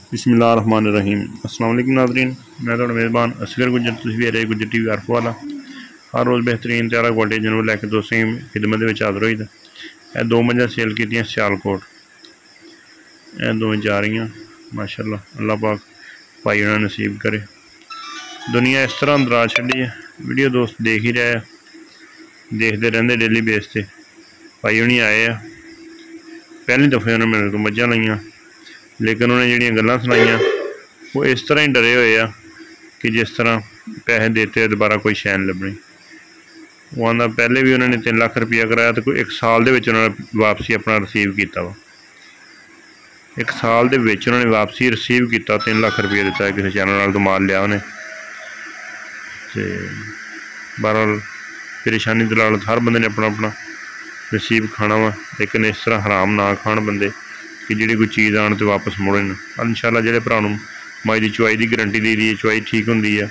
बिस्मिल्लाहिर्रहमानिर्रहीम। अस्सलाम वालेकुम नाज़रीन, मैं तो मेज़बान असगर गुजर, तुसीं वेख रहे गुजर टीवी आरफ वाला। हर रोज़ बेहतरीन त्यारा क्वालिटी जानवर लैके दोस्तें की खिदमत में हाज़र होई दा। यह दो मझां सेल कीतियां सियालकोट, यह दोवें जा रही माशाअल्लाह। अल्लाह पाक भाई उन्हें नसीब करे। दुनिया इस तरह अंदर आ छड़ी है। वीडियो दोस्त देख ही रहे, देखते रहते डेली बेस से। भाई उन्हें आए आ, पहली दफ़े उन्हें मेरे को मझां लईयां, लेकिन उन्हें जिहड़ियां गल्लां सुनाइयां वो इस तरह ही डरे हुए आ कि जिस तरह पैसे देते दोबारा कोई शै नहीं लभनी। वो आंदा पहले भी उन्होंने 3 लाख रुपया कराया तो कोई 1 साल दे विच उन्होंने वापसी अपना रिसीव किया वा। 1 साल दे विच उन्होंने वापसी रिसीव किया, 3 लाख रुपया दिता है किसी चैनल नाल तो माल लिया उन्हें। तो बहरहाल परेशानी दलाल हर बंदे ने अपना अपना रिसीव खाना वा, लेकिन इस तरह हराम ना खाण बंदे कि जी कोई चीज़ आने तो वापस मुड़न। इंशाअल्लाह जो भरा मई की चुवाई की गरंटी दी दी है, चुवाई ठीक होंगी है।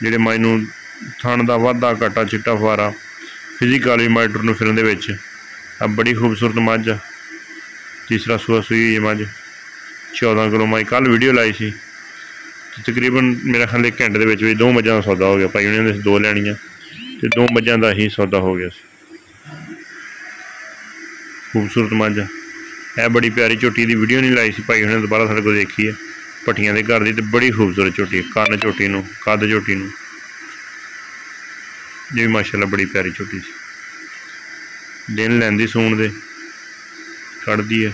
जो मई नूं थण का वाधा घाटा चिट्टा फुआरा फिजिकली माइटर में फिरन दे अब बड़ी खूबसूरत मझ आ। तीसरा सूआ सूई हुई है मझ, 14 किलो मई। कल वीडियो लाई सी, तकरीबन मेरा ख्याल 1 घंटे के 2 मझां का सौदा हो गया। भाई उन्होंने 2 लैनियां तो 2 मझां का ही सौदा हो गया। खूबसूरत मझ है, बड़ी प्यारी झोटी की वीडियो नहीं लाई सी, भाई उन्हें दोबारा साढ़े को देखी है। भट्टियां के घर की बड़ी खूबसूरत झोटी है, कन्न झोटी नूं कद झोटी नूं जी भी माशाअल्लाह बड़ी प्यारी झोटी सी। दिन लैंदी सूण दे कढ़दी है।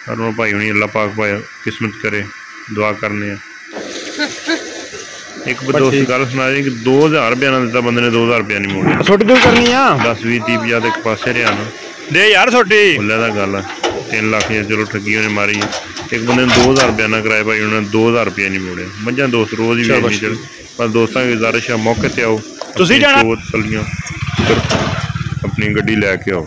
और भाई उन्हें अल्लाह पाक भाई किस्मत करे, दुआ करने। एक दोस्त गल सुना दी कि 2000 रुपया ना दिता बंदे ने, 2000 रुपया नहीं मोड़िया। छोटी दूर करनी है 10 20 30 50 एक पासे रहा ना दे यार छोटी बोलिया का गल है। 3 लाख या चलो ठगी उन्हें मारी है। एक बंदे ने 2000 रुपया ना कराया, भाई उन्होंने 2000 रुपया नहीं मोड़े। मझां दोस्त रोज़ ही बेचनी चल, पर दोस्तों की गुजारिश है मौके पर आओ, सलियां अपनी गड्डी लैके आओ।